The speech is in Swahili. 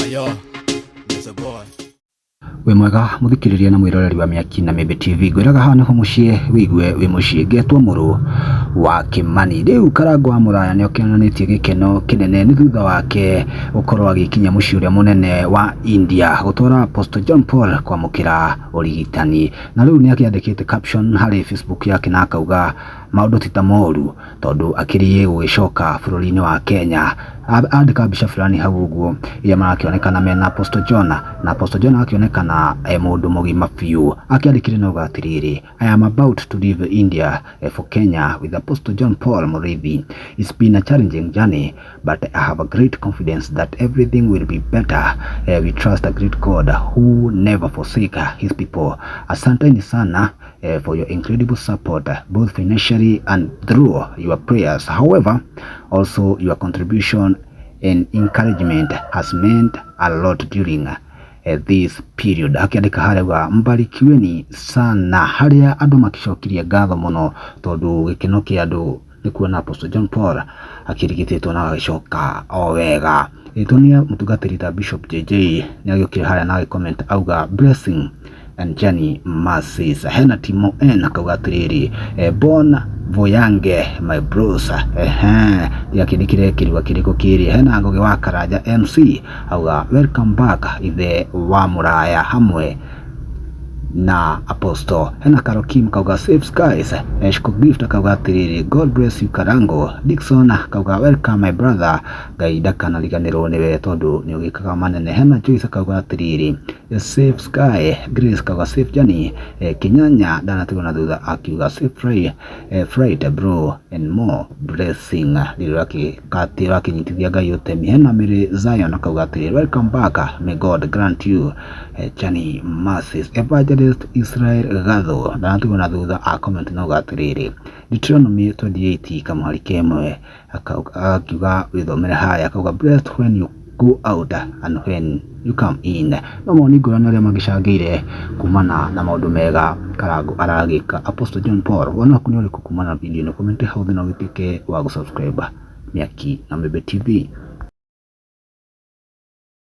Yo, there's a boy. We mwega muthikiriria na mwiroreri wa Miaki na Mebe TV gwiraga hana ho mucie wigue wi mucie getwo muru wa Kimani riu Karangũ wa Muraya ni okionanitie gikeno kinene ni thutha wake ukorwo agikinya mucie uria munene wa India gutwara Apostle John Paul kwamukira urigitani na riu ni akiandikite caption hari Facebook yake na akauga maundu ti ta moru tondu akiriye gugicoka bururi-ini wa Kenya andika mbica fulani hau uguo iria marakionekana mena Apostle John na Apostle John akionekana mundu mugima fiu akiandikire no gatiriri I am about to leave India for Kenya with Apostle John Paul Murithi. It's been a challenging journey, but I have a great confidence that everything will be better. We trust a great God who never forsake his people. Asanteni sana for your incredible support, both financially and through your prayers. However, also your contribution and encouragement has meant a lot during this period. Akiandika harega mbarikiweni sana haria andu makicokirie ngatho muno tondu gikeno kia andu ni kuona Apostle John Paul akirigititwo na agacoka o wega. Itonia mutugatiri ta Bishop JJ ni agikire haria na comment auga blessing and journey masses. Hena Timo N akauga atiriri born voyange my bros yakindikire kirwa kiriko kiri. Hena Ngugi wa Karanja MC auga welcome back ithe wa Muraya hamwe na Apostle. Hena Karokim kauga safe skies. Shiko gift kauga atiriri God bless you Karangũ. Dickson kauga welcome my brother gaida kana liganiro niwe tondu ni ugikaga manene. Hena Joyce kauga atiriri safe sky. Grace kauga safe journey. Kinyanya danatigwo na thutha akiuga safe flight bro and more blessing liraki katira kinyitithia Ngai utemi. Hena Mary Zion kauga atiriri welcome back, may God grant you journey masses. Evangelist Israel Gatho danatigwo na thutha a comment no gatiriri Deuteronomy 28 kamwari kemwe akiuga withomere haya akauga blessed when you go out and when you come in. No moni ngurani aria magicangire kumana na maundu mega Karangũ aragika Apostle John Paul. Wona kuni uri kumana na video no comment hau thina witike wa subscribe Miaki na Mebe TV.